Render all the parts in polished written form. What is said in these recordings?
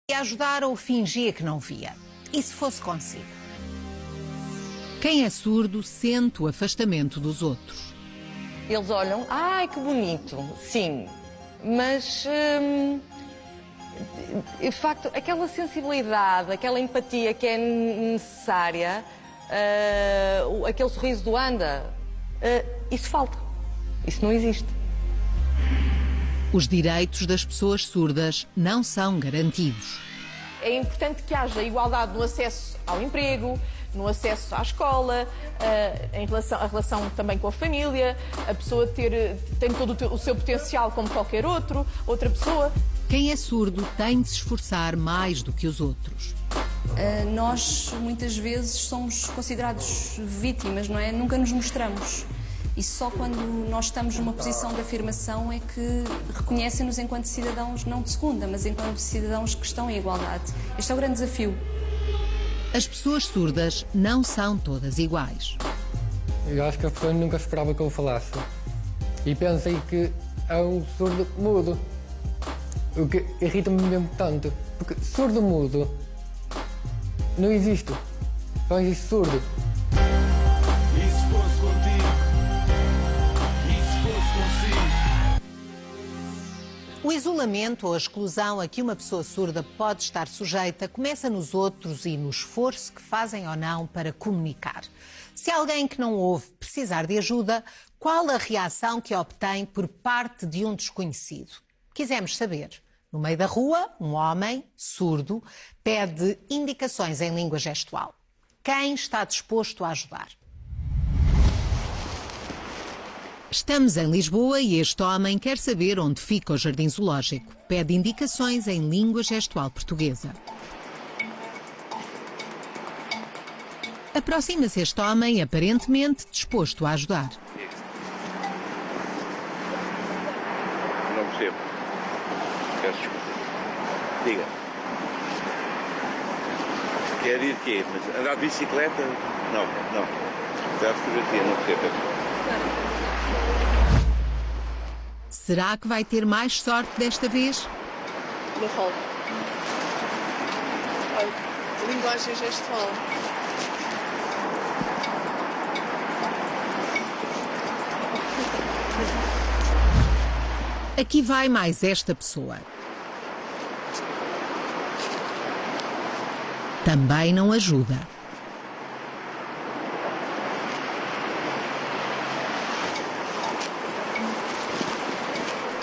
Ia ajudar ou fingia que não via. E se fosse consigo? Quem é surdo sente o afastamento dos outros. Eles olham, ai que bonito, sim, mas de facto aquela sensibilidade, aquela empatia que é necessária, aquele sorriso do anda, isso falta, isso não existe. Os direitos das pessoas surdas não são garantidos. É importante que haja igualdade no acesso ao emprego, no acesso à escola, a relação também com a família, a pessoa tem todo o seu potencial como qualquer outra pessoa. Quem é surdo tem de se esforçar mais do que os outros. Nós, muitas vezes, somos considerados vítimas, não é? Nunca nos mostramos. E só quando nós estamos numa posição de afirmação é que reconhecem-nos enquanto cidadãos, não de segunda, mas enquanto cidadãos que estão em igualdade. Este é o grande desafio. As pessoas surdas não são todas iguais. Eu acho que a pessoa nunca esperava que eu falasse. E pensei que é um surdo mudo. O que irrita-me mesmo tanto. Porque surdo mudo não existe. Só existe surdo. E se fosse contigo? E se fosse consigo? O isolamento ou a exclusão a que uma pessoa surda pode estar sujeita começa nos outros e no esforço que fazem ou não para comunicar. Se alguém que não ouve precisar de ajuda, qual a reação que obtém por parte de um desconhecido? Quisemos saber. No meio da rua, um homem surdo pede indicações em língua gestual. Quem está disposto a ajudar? Estamos em Lisboa e este homem quer saber onde fica o Jardim Zoológico. Pede indicações em língua gestual portuguesa. Aproxima-se este homem, aparentemente disposto a ajudar. Não percebo. Peço desculpa. Diga. Quer ir quê? Mas andar de bicicleta? Não. Andar de fotografia, não percebo. Será que vai ter mais sorte desta vez? No rol. Linguagem gestual. Aqui vai mais esta pessoa. Também não ajuda.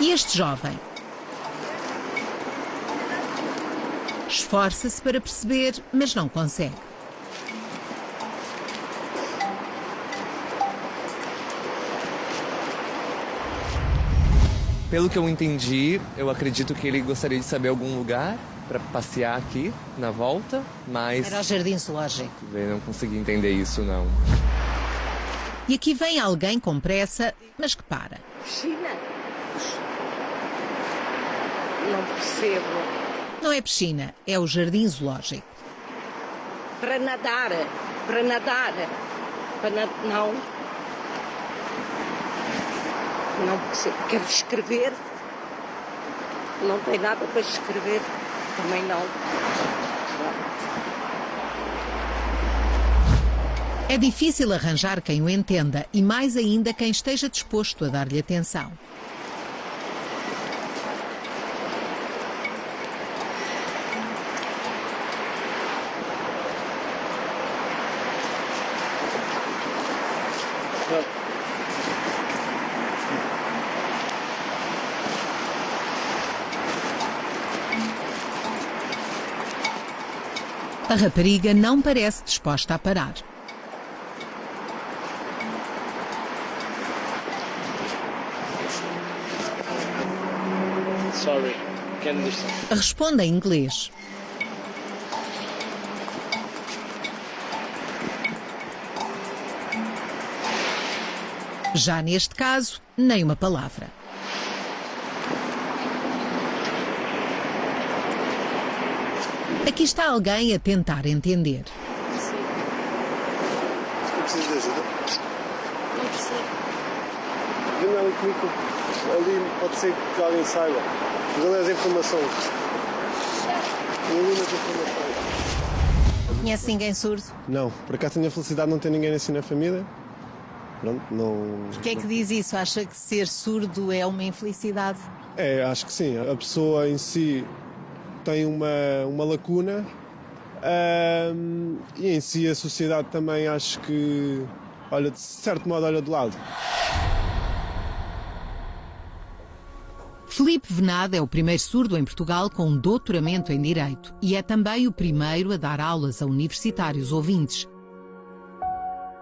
E este jovem? Esforça-se para perceber, mas não consegue. Pelo que eu entendi, eu acredito que ele gostaria de saber algum lugar para passear aqui na volta, mas Era o Jardim Zoológico. eu não consegui entender isso, não. E aqui vem alguém com pressa, mas que para. Piscina? Não percebo. Não é piscina, é o Jardim Zoológico. Para nadar. Não. Não percebo. Quero escrever. Não tem nada para escrever. Também não. É difícil arranjar quem o entenda e mais ainda quem esteja disposto a dar-lhe atenção. A rapariga não parece disposta a parar. Sorry, can't understand. Responde em inglês. Já neste caso, nem uma palavra. Aqui está alguém a tentar entender. Eu preciso de ajuda. Não percebo. Vem ali comigo. Ali pode ser que alguém saiba. Mas ali as informações. informações. Conhece ninguém surdo? Não, por acaso tenho a felicidade de não ter ninguém assim na família. Pronto, não... Porquê é que diz isso? Acha que ser surdo é uma infelicidade? É, acho que sim. A pessoa em si tem uma lacuna e em si a sociedade também acho que, olha, de certo modo, olha de lado. Filipe Venado é o primeiro surdo em Portugal com um doutoramento em Direito e é também o primeiro a dar aulas a universitários ouvintes.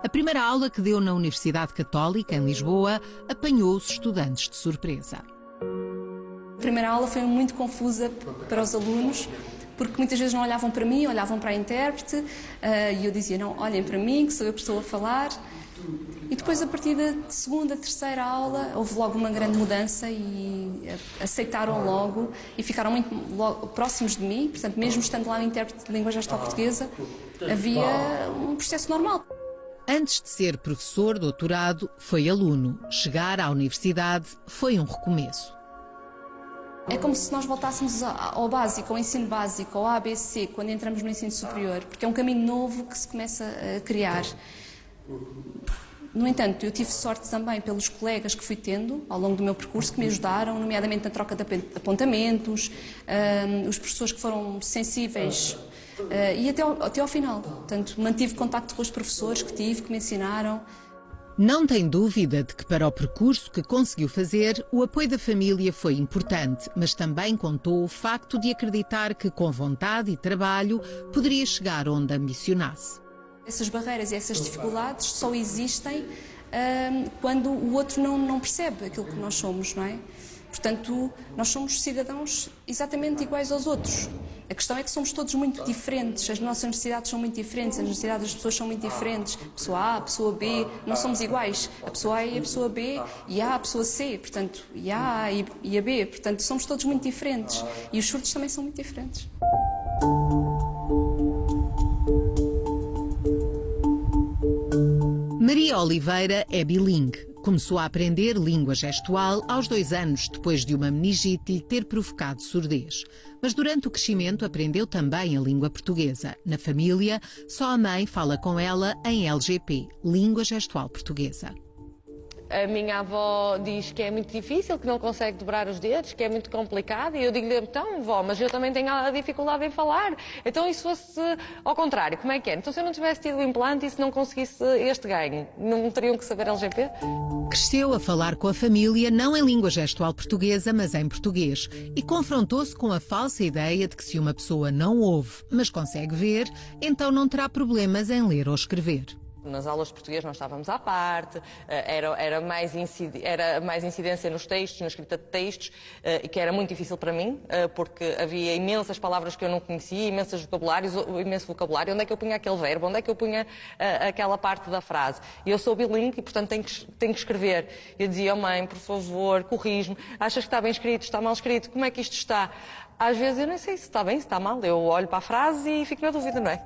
A primeira aula que deu na Universidade Católica, em Lisboa, apanhou os estudantes de surpresa. A primeira aula foi muito confusa para os alunos, porque muitas vezes não olhavam para mim, olhavam para a intérprete, e eu dizia, não, olhem para mim, que sou eu que estou a falar. E depois, a partir da segunda, terceira aula, houve logo uma grande mudança e aceitaram logo e ficaram muito próximos de mim. Portanto, mesmo estando lá no intérprete de língua gestual portuguesa, havia um processo normal. Antes de ser professor doutorado, foi aluno. Chegar à universidade foi um recomeço. É como se nós voltássemos ao básico, ao ensino básico, ao ABC, quando entramos no ensino superior, porque é um caminho novo que se começa a criar. No entanto, eu tive sorte também pelos colegas que fui tendo ao longo do meu percurso, que me ajudaram, nomeadamente na troca de apontamentos, os professores que foram sensíveis e até ao final. Portanto, mantive contacto com os professores que tive, que me ensinaram. Não tem dúvida de que para o percurso que conseguiu fazer, o apoio da família foi importante, mas também contou o facto de acreditar que, com vontade e trabalho, poderia chegar onde ambicionasse. Essas barreiras e essas dificuldades só existem quando o outro não percebe aquilo que nós somos, não é? Portanto, nós somos cidadãos exatamente iguais aos outros. A questão é que somos todos muito diferentes, as nossas necessidades são muito diferentes, as necessidades das pessoas são muito diferentes. A pessoa A, a pessoa B, não somos iguais. A pessoa A e a pessoa B, e A, a pessoa C, portanto, e a A e a B. Portanto, somos todos muito diferentes. E os surdos também são muito diferentes. Maria Oliveira é bilingue. Começou a aprender língua gestual aos 2 anos, depois de uma meningite lhe ter provocado surdez. Mas durante o crescimento aprendeu também a língua portuguesa. Na família, só a mãe fala com ela em LGP, Língua Gestual Portuguesa. A minha avó diz que é muito difícil, que não consegue dobrar os dedos, que é muito complicado. E eu digo-lhe, então, vó, mas eu também tenho a dificuldade em falar. Então, e se fosse ao contrário, como é que é? Então, se eu não tivesse tido o implante e se não conseguisse este ganho, não teriam que saber LGP? Cresceu a falar com a família não em língua gestual portuguesa, mas em português. E confrontou-se com a falsa ideia de que se uma pessoa não ouve, mas consegue ver, então não terá problemas em ler ou escrever. Nas aulas de português nós estávamos à parte, era mais incidência nos textos, na escrita de textos, que era muito difícil para mim, porque havia imensas palavras que eu não conhecia, imenso vocabulário, onde é que eu punha aquele verbo, onde é que eu punha aquela parte da frase. E eu sou bilingue e, portanto, tenho que escrever. Eu dizia, mãe, por favor, corrige-me, achas que está bem escrito, está mal escrito, como é que isto está? Às vezes eu nem sei se está bem, se está mal, eu olho para a frase e fico na dúvida, não é?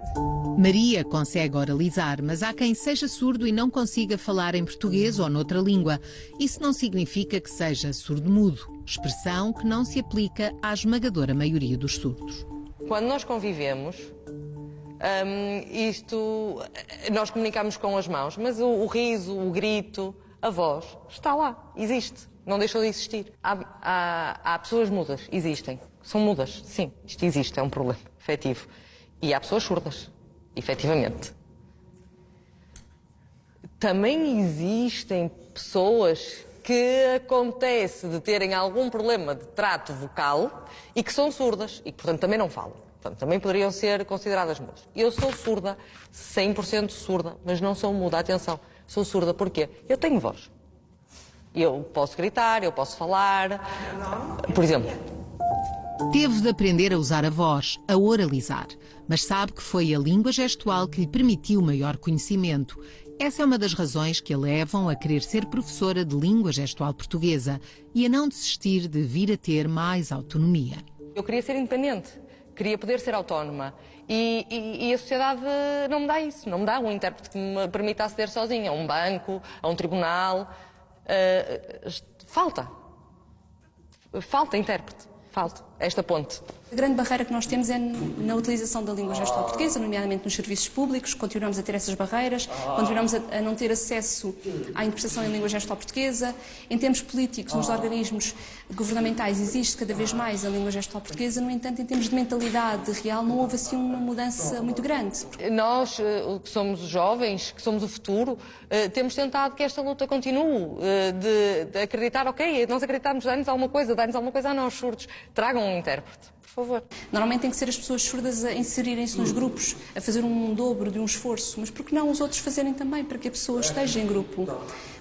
Maria consegue oralizar, mas há quem seja surdo e não consiga falar em português ou noutra língua. Isso não significa que seja surdo-mudo, expressão que não se aplica à esmagadora maioria dos surdos. Quando nós convivemos, nós comunicamos com as mãos, mas o riso, o grito, a voz, está lá, existe, não deixou de existir. Há pessoas mudas, existem. São mudas, sim, isto existe, é um problema efetivo. E há pessoas surdas, efetivamente. Também existem pessoas que acontece de terem algum problema de trato vocal e que são surdas e que, portanto, também não falam. Portanto, também poderiam ser consideradas mudas. Eu sou surda, 100% surda, mas não sou muda, atenção. Sou surda porquê? Eu tenho voz. Eu posso gritar, eu posso falar. Por exemplo... Teve de aprender a usar a voz, a oralizar, mas sabe que foi a língua gestual que lhe permitiu maior conhecimento. Essa é uma das razões que a levam a querer ser professora de língua gestual portuguesa e a não desistir de vir a ter mais autonomia. Eu queria ser independente, queria poder ser autónoma e a sociedade não me dá isso, não me dá um intérprete que me permita aceder sozinha a um banco, a um tribunal. Falta intérprete. Falta esta ponte. A grande barreira que nós temos é na utilização da língua gestual portuguesa, nomeadamente nos serviços públicos. Continuamos a ter essas barreiras, continuamos a não ter acesso à interpretação em língua gestual portuguesa. Em termos políticos, nos organismos governamentais, existe cada vez mais a língua gestual portuguesa. No entanto, em termos de mentalidade real, não houve assim uma mudança muito grande. Nós, que somos os jovens, que somos o futuro, temos tentado que esta luta continue, de acreditar, ok, nós acreditamos, dá-nos alguma coisa a nós, surdos, tragam um intérprete, por favor. Normalmente tem que ser as pessoas surdas a inserirem-se nos grupos, a fazer um dobro de um esforço, mas por que não os outros fazerem também, para que a pessoa esteja em grupo?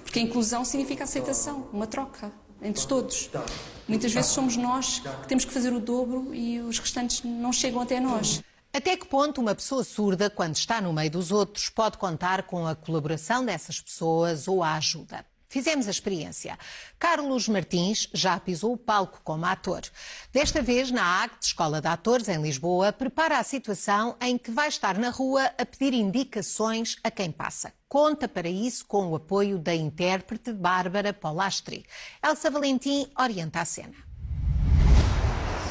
Porque a inclusão significa aceitação, uma troca entre todos. Muitas vezes somos nós que temos que fazer o dobro e os restantes não chegam até nós. Até que ponto uma pessoa surda, quando está no meio dos outros, pode contar com a colaboração dessas pessoas ou a ajuda? Fizemos a experiência. Carlos Martins já pisou o palco como ator. Desta vez, na ACT, Escola de Atores, em Lisboa, prepara a situação em que vai estar na rua a pedir indicações a quem passa. Conta para isso com o apoio da intérprete Bárbara Polastri. Elsa Valentim orienta a cena.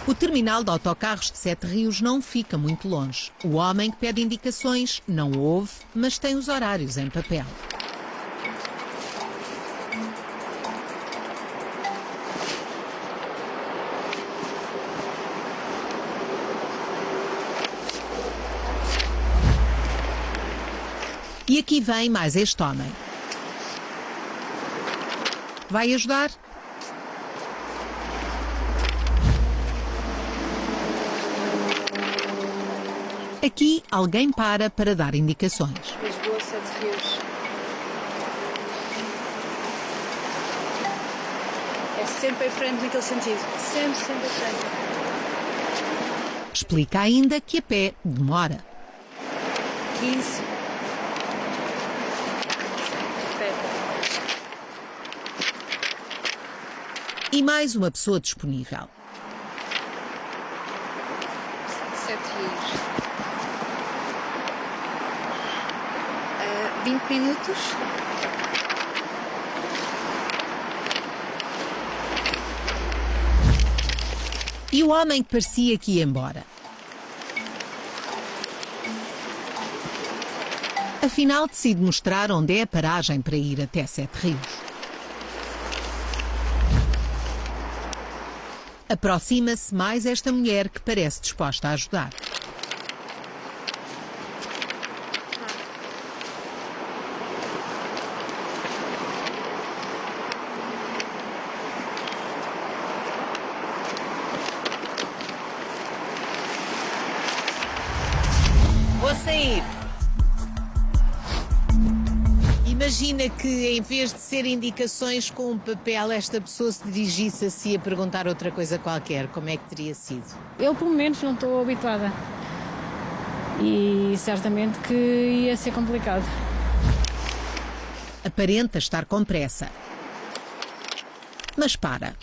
O terminal de autocarros de Sete Rios não fica muito longe. O homem que pede indicações não ouve, mas tem os horários em papel. E aqui vem mais este homem. Vai ajudar? Aqui alguém para dar indicações. Lisboa, Sete Rios. É sempre em frente naquele sentido. Sempre em frente. Explica ainda que a pé demora. 15. E mais uma pessoa disponível. 7 Rios. 20 minutos. E o homem que parecia que ia embora. Afinal, decide mostrar onde é a paragem para ir até Sete Rios. Aproxima-se mais esta mulher que parece disposta a ajudar. Vou sair. Imagina que, em vez de ser indicações com um papel, esta pessoa se dirigisse a si a perguntar outra coisa qualquer. Como é que teria sido? Eu, pelo menos, não estou habituada. E certamente que ia ser complicado. Aparenta estar com pressa. Mas para.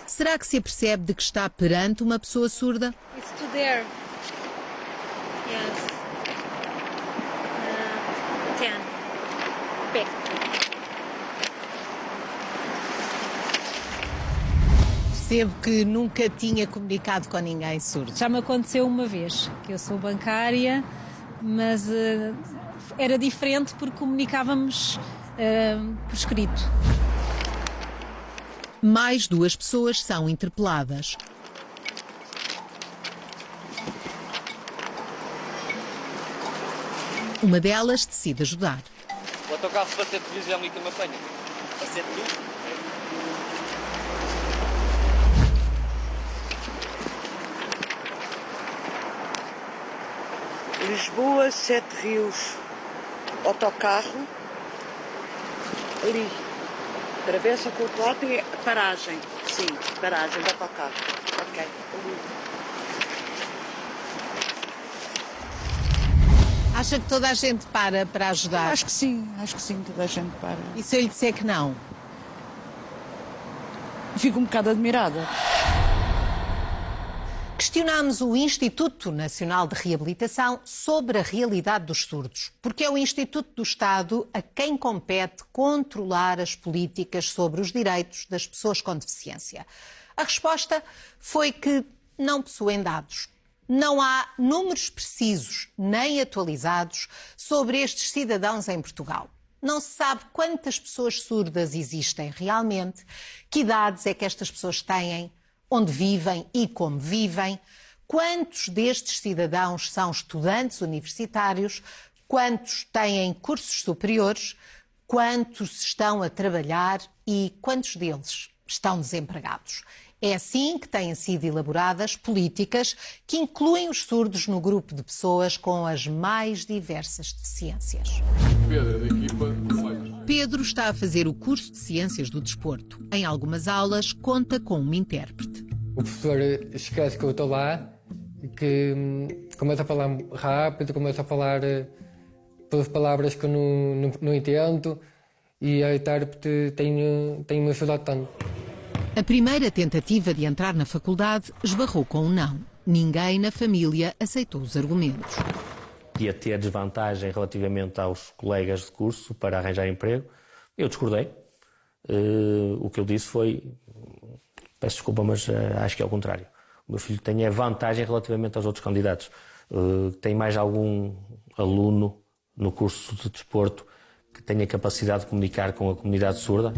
Será que se apercebe de que está perante uma pessoa surda? It's to there. Yes. 10. Back. Percebo que nunca tinha comunicado com ninguém surdo. Já me aconteceu uma vez, que eu sou bancária, mas era diferente porque comunicávamos por escrito. Mais duas pessoas são interpeladas. Uma delas decide ajudar. O autocarro para Sete Rios é a única mafanha. Para Sete Rios? Lisboa, Sete Rios, autocarro, ali, travessa para o outro lado e paragem, sim, paragem do autocarro, ok, ali. Acha que toda a gente para ajudar? Acho que sim, toda a gente para. E se eu lhe disser que não? Fico um bocado admirada. Questionámos o Instituto Nacional de Reabilitação sobre a realidade dos surdos, porque é o Instituto do Estado a quem compete controlar as políticas sobre os direitos das pessoas com deficiência. A resposta foi que não possuem dados. Não há números precisos nem atualizados sobre estes cidadãos em Portugal. Não se sabe quantas pessoas surdas existem realmente, que idades é que estas pessoas têm, onde vivem e como vivem, quantos destes cidadãos são estudantes universitários, quantos têm cursos superiores, quantos estão a trabalhar e quantos deles estão desempregados. É assim que têm sido elaboradas políticas que incluem os surdos no grupo de pessoas com as mais diversas deficiências. Pedro está a fazer o curso de Ciências do Desporto. Em algumas aulas, conta com uma intérprete. O professor esquece que eu estou lá, que começa a falar rápido, começa a falar pelas palavras que eu não entendo, e a intérprete tem-me ajudado tanto. A primeira tentativa de entrar na faculdade esbarrou com um não. Ninguém na família aceitou os argumentos. Ia ter desvantagem relativamente aos colegas de curso para arranjar emprego. Eu discordei. O que eu disse foi, peço desculpa, mas acho que é o contrário. O meu filho tem vantagem relativamente aos outros candidatos. Tem mais algum aluno no curso de desporto que tenha capacidade de comunicar com a comunidade surda?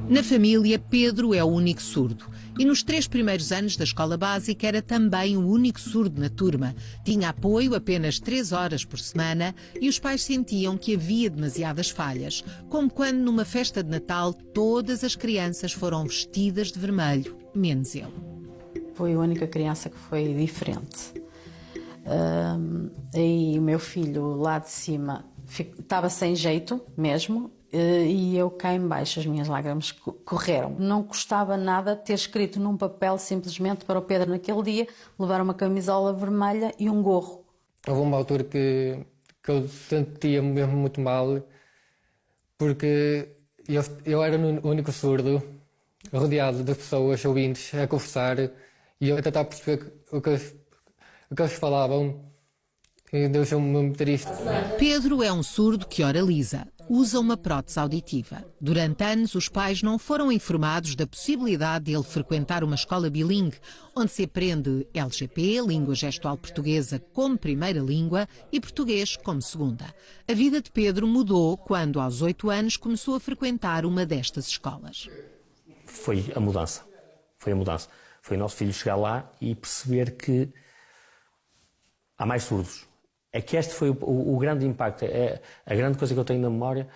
Na família, Pedro é o único surdo. E nos 3 primeiros anos da escola básica era também o único surdo na turma. Tinha apoio apenas 3 horas por semana e os pais sentiam que havia demasiadas falhas. Como quando numa festa de Natal todas as crianças foram vestidas de vermelho, menos ele. Foi a única criança que foi diferente. E o meu filho lá de cima estava sem jeito mesmo. E eu cá em baixo, as minhas lágrimas correram. Não custava nada ter escrito num papel simplesmente para o Pedro naquele dia levar uma camisola vermelha e um gorro. Houve uma altura que eu sentia-me mesmo muito mal, porque eu era o único surdo, rodeado de pessoas ouvintes a conversar, e eu a tentar perceber o que eles falavam, e deixou-me muito triste. Pedro é um surdo que oraliza. Usa uma prótese auditiva. Durante anos, os pais não foram informados da possibilidade de ele frequentar uma escola bilingue, onde se aprende LGP, língua gestual portuguesa, como primeira língua e português como segunda. A vida de Pedro mudou quando, aos 8 anos, começou a frequentar uma destas escolas. Foi a mudança. Foi a mudança. Foi o nosso filho chegar lá e perceber que há mais surdos. É que este foi o grande impacto. A grande coisa que eu tenho na memória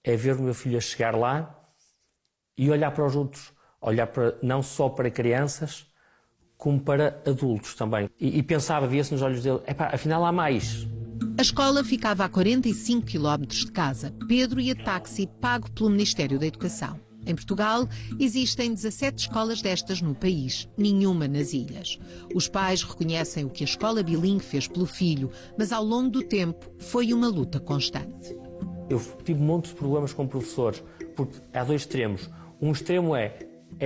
é ver o meu filho a chegar lá e olhar para os outros. Olhar não só para crianças, como para adultos também. E pensava, via-se nos olhos dele, afinal há mais. A escola ficava a 45 km de casa. Pedro ia de táxi pago pelo Ministério da Educação. Em Portugal, existem 17 escolas destas no país, nenhuma nas ilhas. Os pais reconhecem o que a escola bilingue fez pelo filho, mas ao longo do tempo foi uma luta constante. Eu tive muitos problemas com professores, porque há 2 extremos. Um extremo é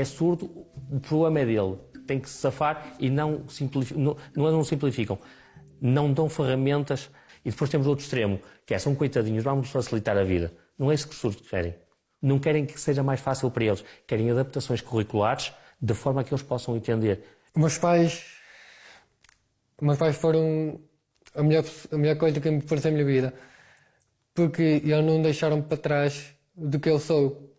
surdo, o problema é dele, tem que se safar e não simplificam, não dão ferramentas. E depois temos outro extremo, que são coitadinhos, vamos facilitar a vida. Não é isso que os surdos querem. Não querem que seja mais fácil para eles. Querem adaptações curriculares de forma que eles possam entender. Meus pais foram a melhor coisa que me pareceu na minha vida. Porque eles não deixaram para trás do que eu sou.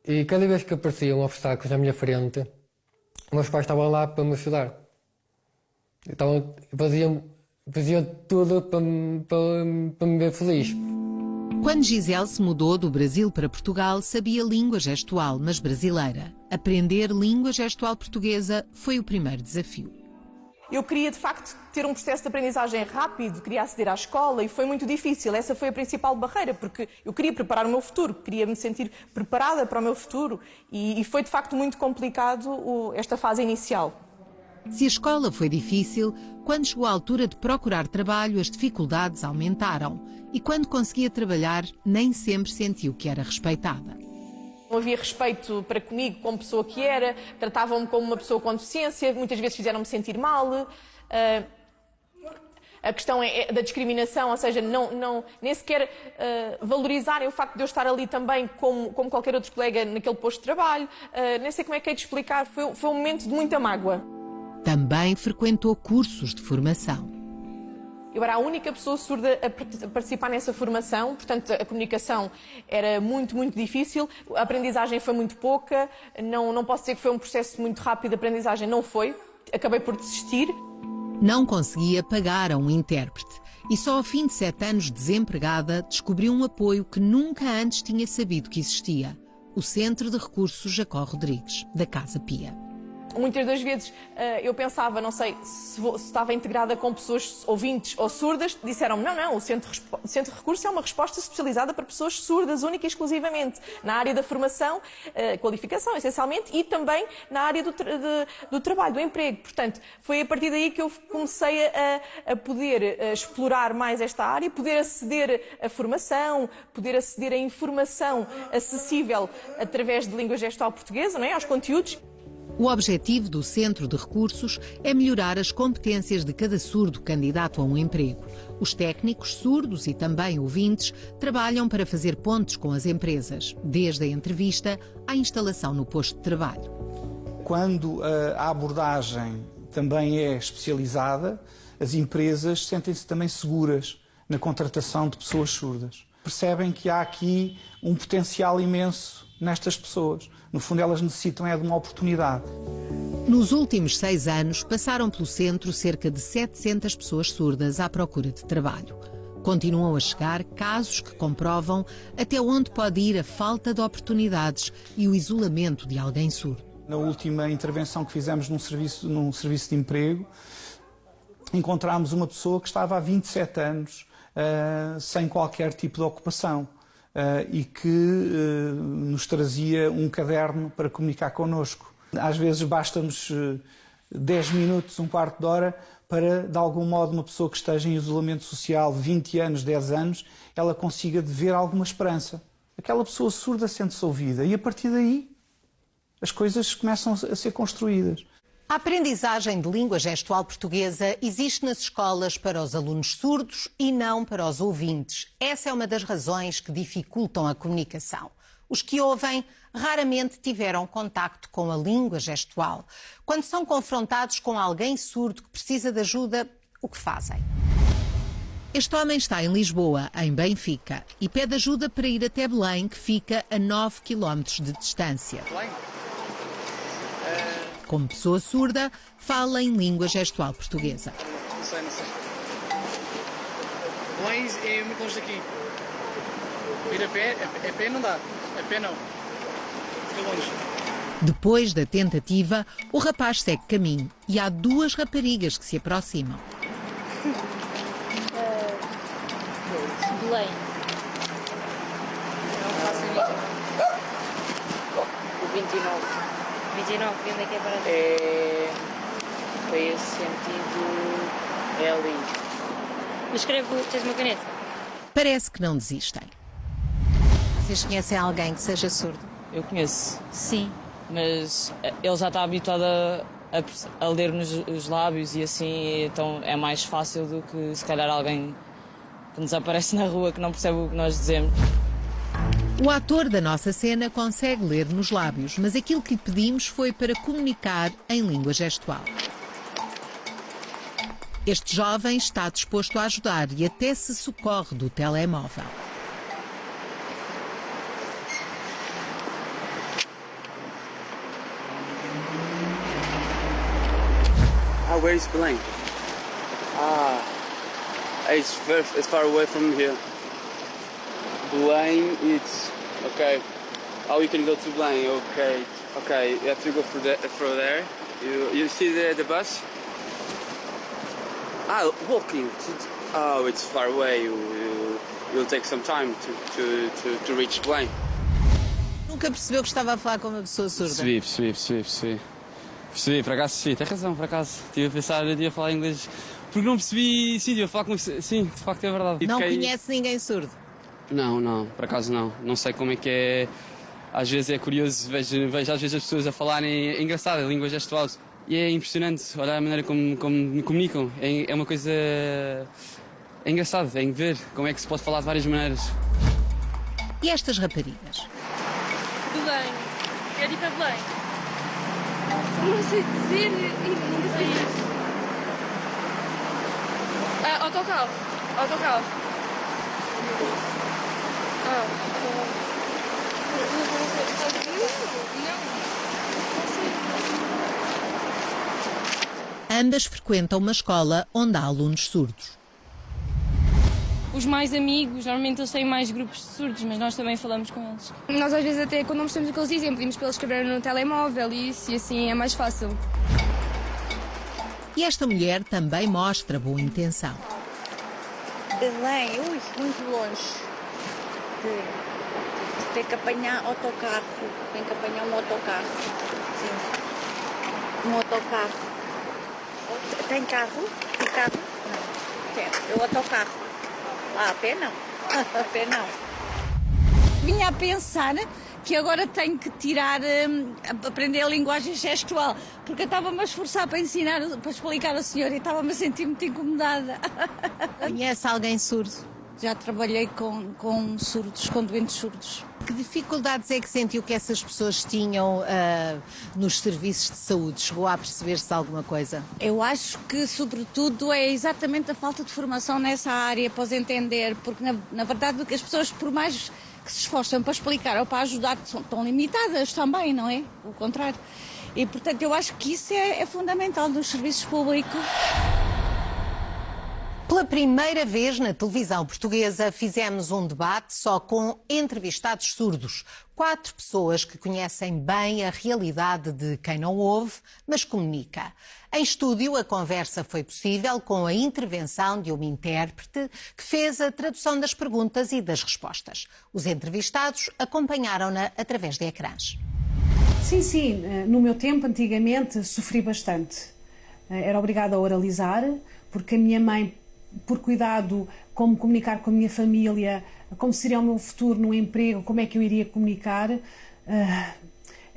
E cada vez que apareciam obstáculos na minha frente, meus pais estavam lá para me ajudar. Então faziam tudo para me ver feliz. Quando Gisele se mudou do Brasil para Portugal, sabia língua gestual, mas brasileira. Aprender língua gestual portuguesa foi o primeiro desafio. Eu queria, de facto, ter um processo de aprendizagem rápido, queria aceder à escola e foi muito difícil. Essa foi a principal barreira, porque eu queria preparar o meu futuro, queria me sentir preparada para o meu futuro e foi, de facto, muito complicado esta fase inicial. Se a escola foi difícil, quando chegou à altura de procurar trabalho, as dificuldades aumentaram. E quando conseguia trabalhar, nem sempre sentiu que era respeitada. Não havia respeito para comigo como pessoa que era, tratavam-me como uma pessoa com deficiência, muitas vezes fizeram-me sentir mal. A questão é da discriminação, ou seja, nem sequer valorizarem o facto de eu estar ali também como qualquer outro colega naquele posto de trabalho. Nem sei como é que é de explicar, foi um momento de muita mágoa. Também frequentou cursos de formação. Eu era a única pessoa surda a participar nessa formação, portanto a comunicação era muito, muito difícil, a aprendizagem foi muito pouca, não posso dizer que foi um processo muito rápido, a aprendizagem não foi, acabei por desistir. Não conseguia pagar a um intérprete e só ao fim de 7 anos desempregada descobriu um apoio que nunca antes tinha sabido que existia: o Centro de Recursos Jacó Rodrigues, da Casa Pia. Muitas das vezes eu pensava, não sei, se estava integrada com pessoas ouvintes ou surdas, disseram-me, não, o Centro de Recursos é uma resposta especializada para pessoas surdas, única e exclusivamente, na área da formação, qualificação, essencialmente, e também na área do trabalho, do emprego. Portanto, foi a partir daí que eu comecei a poder explorar mais esta área, poder aceder à formação, poder aceder à informação acessível através de língua gestual portuguesa, não é? Aos conteúdos. O objetivo do Centro de Recursos é melhorar as competências de cada surdo candidato a um emprego. Os técnicos, surdos e também ouvintes trabalham para fazer pontes com as empresas, desde a entrevista à instalação no posto de trabalho. Quando a abordagem também é especializada, as empresas sentem-se também seguras na contratação de pessoas surdas. Percebem que há aqui um potencial imenso nestas pessoas. No fundo, elas necessitam de uma oportunidade. Nos últimos 6 anos, passaram pelo centro cerca de 700 pessoas surdas à procura de trabalho. Continuam a chegar casos que comprovam até onde pode ir a falta de oportunidades e o isolamento de alguém surdo. Na última intervenção que fizemos num serviço de emprego, encontramos uma pessoa que estava há 27 anos sem qualquer tipo de ocupação. E que nos trazia um caderno para comunicar connosco. Às vezes basta-nos 10 minutos, um quarto de hora, para, de algum modo, uma pessoa que esteja em isolamento social 20 anos, 10 anos, ela consiga ver alguma esperança. Aquela pessoa surda sente-se ouvida e, a partir daí, as coisas começam a ser construídas. A aprendizagem de língua gestual portuguesa existe nas escolas para os alunos surdos e não para os ouvintes. Essa é uma das razões que dificultam a comunicação. Os que ouvem raramente tiveram contacto com a língua gestual. Quando são confrontados com alguém surdo que precisa de ajuda, o que fazem? Este homem está em Lisboa, em Benfica, e pede ajuda para ir até Belém, que fica a 9 km de distância. Como pessoa surda, fala em língua gestual portuguesa. Não sei. Belém é muito longe daqui. Ir a pé não dá. A pé não. Fica longe. Depois da tentativa, o rapaz segue caminho e há 2 raparigas que se aproximam. Belém. Não faço ideia. O 29. 29, onde é que é para Foi esse sentido, é ali. Mas escrevo, tens uma caneta? Parece que não desistem. Vocês conhecem alguém que seja surdo? Eu conheço. Sim. Mas ele já está habituado a ler-nos os lábios e assim, então é mais fácil do que se calhar alguém que nos aparece na rua que não percebe o que nós dizemos. O ator da nossa cena consegue ler nos lábios, mas aquilo que lhe pedimos foi para comunicar em língua gestual. Este jovem está disposto a ajudar e até se socorre do telemóvel. Where is Belém? It's far away from here. Belém, it's okay. Oh, you can go to Belém. Okay. You have to go through there. You see the bus? Walking. Oh, it's far away. You'll take some time to reach Belém. Nunca percebeu que estava a falar com uma pessoa surda? Percebi, por acaso sim, tem razão, por acaso. Estive a pensar, eu ia falar inglês, porque não percebi, sim, ia falar com... Sim, de facto é verdade. Não conhece ninguém surdo? Não, por acaso não. Não sei como é que é, às vezes é curioso, vejo às vezes as pessoas a falarem, é engraçado, a língua gestual, E é impressionante olhar a maneira como me comunicam. É uma coisa... É engraçado, é em ver como é que se pode falar de várias maneiras. E estas raparigas? Belém. Quero ir para Belém. Não sei dizer e não sei isso. Autocarro. Autocarro. Ambas frequentam uma escola onde há alunos surdos. Os mais amigos, normalmente eles têm mais grupos de surdos, mas nós também falamos com eles. Nós às vezes até, quando não percebemos o que eles dizem, pedimos para eles escreverem no telemóvel e isso, e assim é mais fácil. E esta mulher também mostra boa intenção. Belém, muito longe. Tem que apanhar autocarro. Tem que apanhar um autocarro. Sim. Um autocarro. Tem carro? Tem carro? Não. Tem. O autocarro. A pé não. A pé não. Vinha a pensar que agora tenho que aprender a linguagem gestual, porque eu estava-me a esforçar para ensinar, para explicar ao senhor e estava-me a sentir muito incomodada. Conhece alguém surdo? Já trabalhei com surdos, com doentes surdos. Que dificuldades é que sentiu que essas pessoas tinham nos serviços de saúde? Chegou a perceber-se alguma coisa? Eu acho que, sobretudo, é exatamente a falta de formação nessa área para os entender, porque, na verdade, as pessoas, por mais que se esforçam para explicar ou para ajudar, estão limitadas também, não é? O contrário. E, portanto, eu acho que isso é fundamental nos serviços públicos. Pela primeira vez na televisão portuguesa, fizemos um debate só com entrevistados surdos. 4 pessoas que conhecem bem a realidade de quem não ouve, mas comunica. Em estúdio, a conversa foi possível com a intervenção de uma intérprete que fez a tradução das perguntas e das respostas. Os entrevistados acompanharam-na através de ecrãs. Sim, no meu tempo, antigamente, sofri bastante. Era obrigada a oralizar, porque a minha mãe, por cuidado, como comunicar com a minha família, como seria o meu futuro no emprego, como é que eu iria comunicar,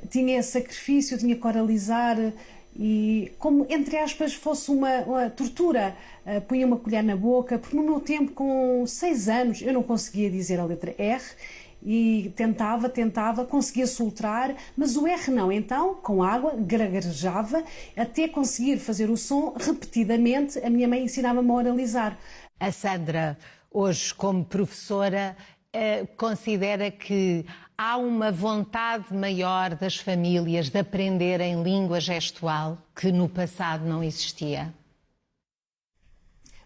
tinha esse sacrifício, tinha que oralizar e, como, entre aspas, fosse uma tortura, punha uma colher na boca, porque no meu tempo, com 6 anos, eu não conseguia dizer a letra R e tentava, conseguia soltar, mas o R não. Então, com água, gaguejava, até conseguir fazer o som repetidamente. A minha mãe ensinava-me a oralizar. A Sandra, hoje, como professora, considera que há uma vontade maior das famílias de aprenderem língua gestual que no passado não existia?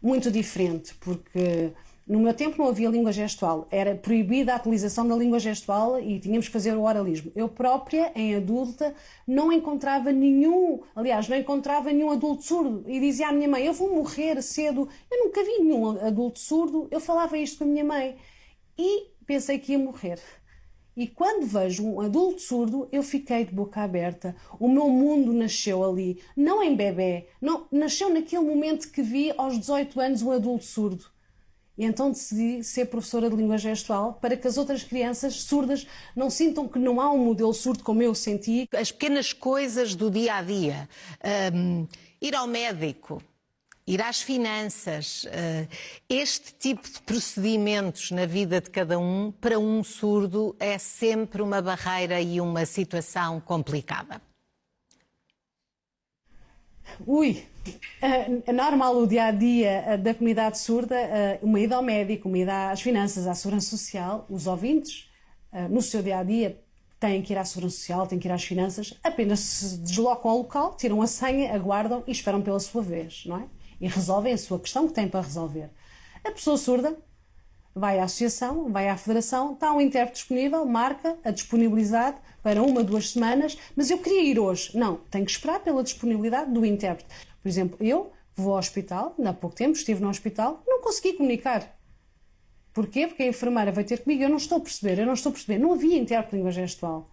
Muito diferente, porque no meu tempo não havia língua gestual, era proibida a utilização da língua gestual e tínhamos que fazer o oralismo. Eu própria, em adulta, não encontrava nenhum adulto surdo e dizia à minha mãe, eu vou morrer cedo. Eu nunca vi nenhum adulto surdo, eu falava isto com a minha mãe e pensei que ia morrer. E quando vejo um adulto surdo, eu fiquei de boca aberta. O meu mundo nasceu ali, não em bebê, não, nasceu naquele momento que vi aos 18 anos um adulto surdo. E então decidi ser professora de língua gestual para que as outras crianças surdas não sintam que não há um modelo surdo como eu senti. As pequenas coisas do dia-a-dia, ir ao médico, ir às finanças, este tipo de procedimentos na vida de cada um, para um surdo, é sempre uma barreira e uma situação complicada. É normal o dia-a-dia da comunidade surda, uma ida ao médico, uma ida às finanças, à segurança social. Os ouvintes, no seu dia-a-dia, têm que ir à segurança social, têm que ir às finanças, apenas se deslocam ao local, tiram a senha, aguardam e esperam pela sua vez, não é? E resolvem a sua questão que têm para resolver. A pessoa surda vai à associação, vai à federação, está um intérprete disponível, marca a disponibilidade para 1 a 2 semanas, mas eu queria ir hoje. Não, tenho que esperar pela disponibilidade do intérprete. Por exemplo, eu vou ao hospital, ainda há pouco tempo estive no hospital, não consegui comunicar. Porquê? Porque a enfermeira vai ter comigo, eu não estou a perceber. Não havia intérprete de língua gestual.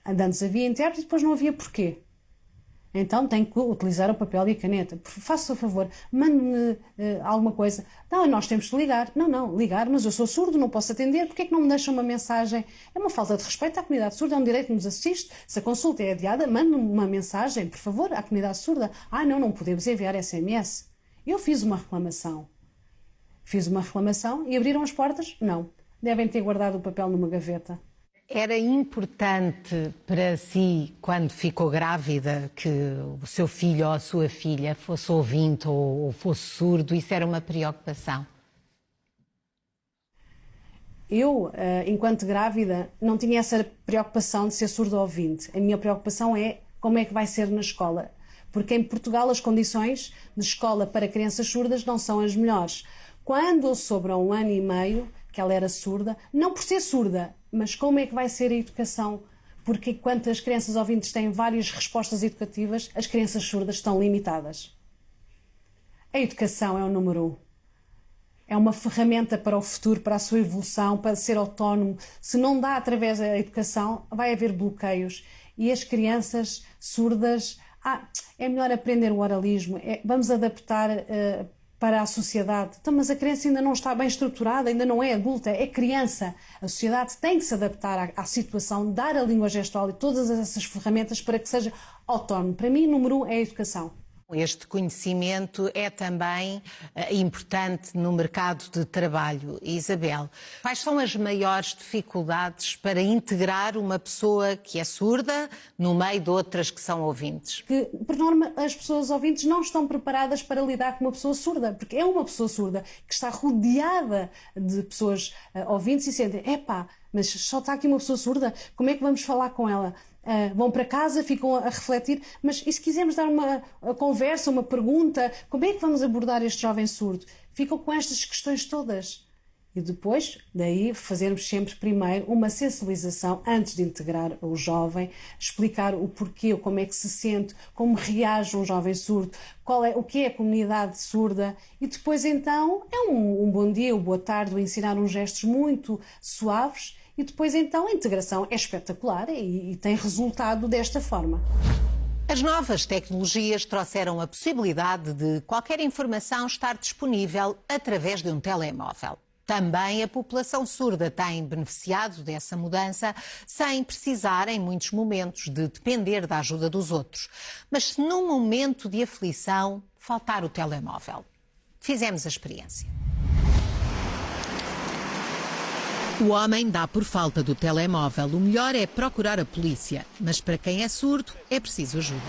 Antes havia intérprete e depois não havia porquê. Então tem que utilizar o papel e a caneta. Faça o favor, mande-me alguma coisa. Não, nós temos que ligar. Não, ligar, mas eu sou surdo, não posso atender. Porquê é que não me deixam uma mensagem? É uma falta de respeito à comunidade surda, é um direito que nos assiste. Se a consulta é adiada, mande-me uma mensagem, por favor, à comunidade surda. Não podemos enviar SMS. Eu fiz uma reclamação. E abriram as portas? Não. Devem ter guardado o papel numa gaveta. Era importante para si, quando ficou grávida, que o seu filho ou a sua filha fosse ouvinte ou fosse surdo? Isso era uma preocupação? Eu, enquanto grávida, não tinha essa preocupação de ser surdo ou ouvinte. A minha preocupação é como é que vai ser na escola. Porque em Portugal as condições de escola para crianças surdas não são as melhores. Quando eu soube há 1 ano e meio que ela era surda, não por ser surda, mas como é que vai ser a educação? Porque enquanto as crianças ouvintes têm várias respostas educativas, as crianças surdas estão limitadas. A educação é o número 1. É uma ferramenta para o futuro, para a sua evolução, para ser autónomo. Se não dá através da educação, vai haver bloqueios. E as crianças surdas, é melhor aprender o oralismo, vamos adaptar para a sociedade. Então, mas a criança ainda não está bem estruturada, ainda não é adulta, é criança. A sociedade tem que se adaptar à situação, dar a língua gestual e todas essas ferramentas para que seja autónomo. Para mim, número 1 é a educação. Este conhecimento é também importante no mercado de trabalho. Isabel, quais são as maiores dificuldades para integrar uma pessoa que é surda no meio de outras que são ouvintes? Que, por norma, as pessoas ouvintes não estão preparadas para lidar com uma pessoa surda, porque é uma pessoa surda que está rodeada de pessoas ouvintes e sentem, mas só está aqui uma pessoa surda, como é que vamos falar com ela? Vão para casa, ficam a refletir, mas e se quisermos dar uma conversa, uma pergunta, como é que vamos abordar este jovem surdo? Ficam com estas questões todas. E depois, daí, fazermos sempre primeiro uma sensibilização antes de integrar o jovem, explicar o porquê, como é que se sente, como reage um jovem surdo, o que é a comunidade surda, e depois então é um bom dia, uma boa tarde, ensinar uns gestos muito suaves. E depois, então, a integração é espetacular e tem resultado desta forma. As novas tecnologias trouxeram a possibilidade de qualquer informação estar disponível através de um telemóvel. Também a população surda tem beneficiado dessa mudança sem precisar, em muitos momentos, de depender da ajuda dos outros. Mas se num momento de aflição faltar o telemóvel? Fizemos a experiência. O homem dá por falta do telemóvel. O melhor é procurar a polícia, mas para quem é surdo é preciso ajuda.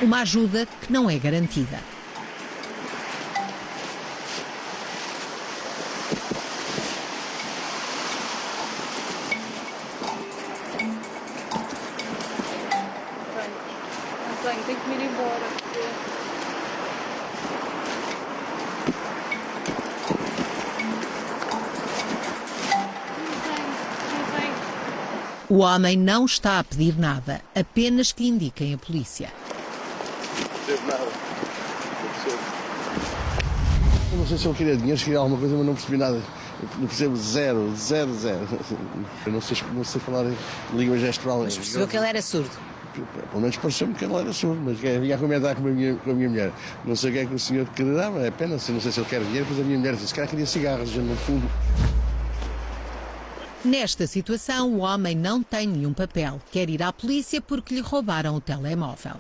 Uma ajuda que não é garantida. Tenho que me ir embora. O homem não está a pedir nada, apenas que indiquem a polícia. Não percebo nada. Eu não sei se ele queria dinheiro, se queria alguma coisa, mas não percebi nada. Eu não percebo zero. Eu não sei falar língua gestual. Mas percebeu que ele era surdo? Pelo menos pareceu-me que ele era surdo, mas vinha a comentar com a minha mulher. Não sei o que é que o senhor queria, mas é pena, não sei se ele quer dinheiro, depois a minha mulher disse, se calhar queria cigarros, já no fundo. Nesta situação, o homem não tem nenhum papel. Quer ir à polícia porque lhe roubaram o telemóvel.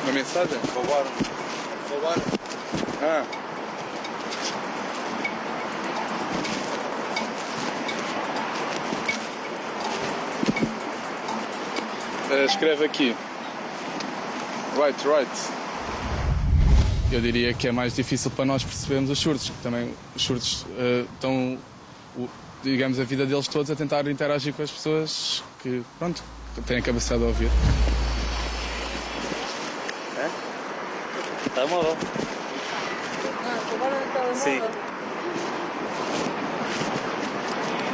Uma mensagem? Roubaram. Escreve aqui. Right. Eu diria que é mais difícil para nós percebermos os surdos, que também os surdos estão, digamos, a vida deles todos a tentar interagir com as pessoas que, pronto, têm a capacidade de ouvir. Telemóvel. Roubaram o telemóvel? Sim.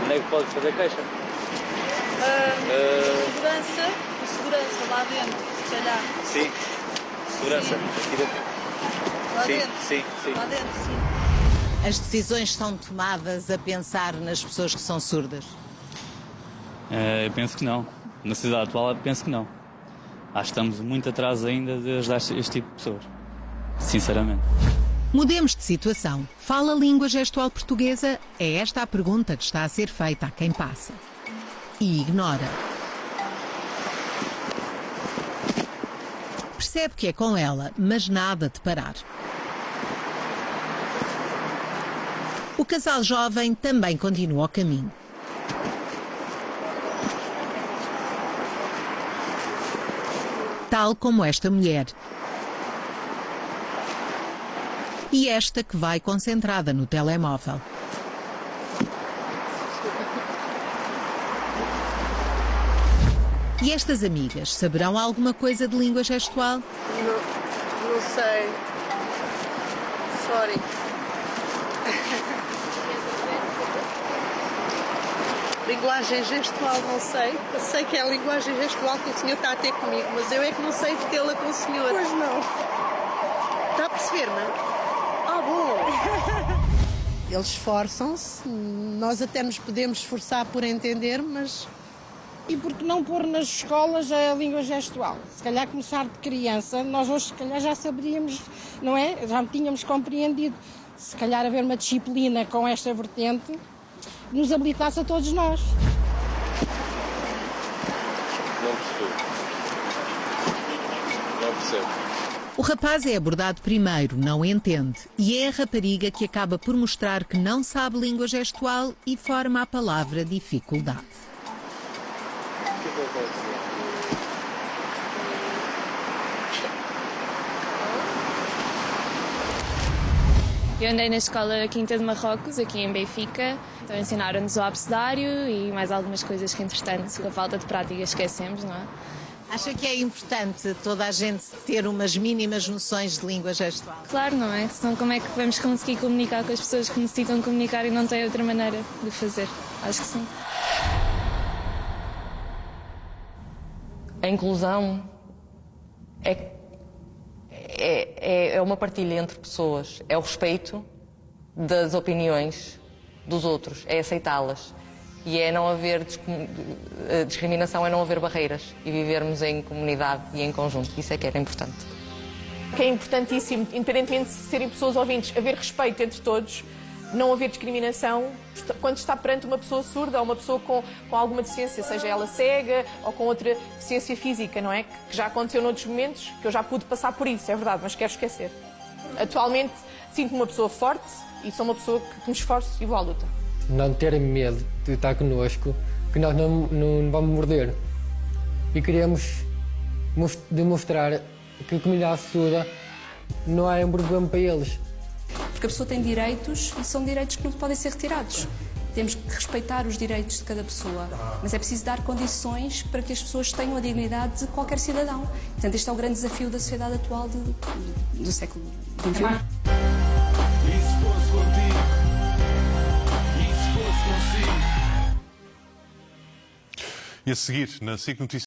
Onde é que pode fazer queixa? Segurança lá dentro, se calhar. Sim. Segurança. Aqui dentro. Lá dentro? Sim. Lá dentro, sim. As decisões são tomadas a pensar nas pessoas que são surdas? Eu penso que não. Na sociedade atual, penso que não. Acho que estamos muito atrás ainda de ajudar este tipo de pessoas. Sinceramente. Mudemos de situação. Fala língua gestual portuguesa? É esta a pergunta que está a ser feita a quem passa. E ignora. Percebe que é com ela, mas nada de parar. O casal jovem também continua o caminho. Tal como esta mulher. E esta que vai concentrada no telemóvel. E estas amigas saberão alguma coisa de língua gestual? Não sei. Sorry. Linguagem gestual, não sei. Eu sei que é a linguagem gestual que o senhor está a ter comigo, mas eu é que não sei tê-la com o senhor. Pois não. Está a perceber-me? Ah, bom. Eles esforçam-se, nós até nos podemos esforçar por entender, mas... E por que não pôr nas escolas a língua gestual? Se calhar começar de criança, nós hoje se calhar já saberíamos, não é? Já tínhamos compreendido. Se calhar haver uma disciplina com esta vertente, nos habilitasse a todos nós. Não percebo. Não percebo. O rapaz é abordado primeiro, não entende, e é a rapariga que acaba por mostrar que não sabe língua gestual e forma a palavra dificuldade. O que é que acontece? Eu andei na escola Quinta de Marrocos, aqui em Benfica. Então ensinaram-nos o abecedário e mais algumas coisas que, entretanto, com a falta de prática esquecemos, não é? Acha que é importante toda a gente ter umas mínimas noções de língua gestual? Claro, não é? Senão como é que vamos conseguir comunicar com as pessoas que necessitam comunicar e não têm outra maneira de fazer? Acho que sim. A inclusão é uma partilha entre pessoas, é o respeito das opiniões dos outros, é aceitá-las. E é não haver discriminação, é não haver barreiras e vivermos em comunidade e em conjunto. Isso é que era importante. Que é importantíssimo, independentemente de serem pessoas ouvintes, haver respeito entre todos, não haver discriminação quando está perante uma pessoa surda ou uma pessoa com alguma deficiência, seja ela cega ou com outra deficiência física, não é? Que já aconteceu noutros momentos, que eu já pude passar por isso, é verdade, mas quero esquecer. Atualmente sinto-me uma pessoa forte e sou uma pessoa que me esforço e vou à luta. Não terem medo de estar connosco, que nós não vamos morder. E queremos demonstrar que a comunidade surda não é um problema para eles. Porque a pessoa tem direitos e são direitos que não podem ser retirados. Temos que respeitar os direitos de cada pessoa, mas é preciso dar condições para que as pessoas tenham a dignidade de qualquer cidadão. Portanto, este é o grande desafio da sociedade atual do século XXI. E a seguir, na SIC Notícias.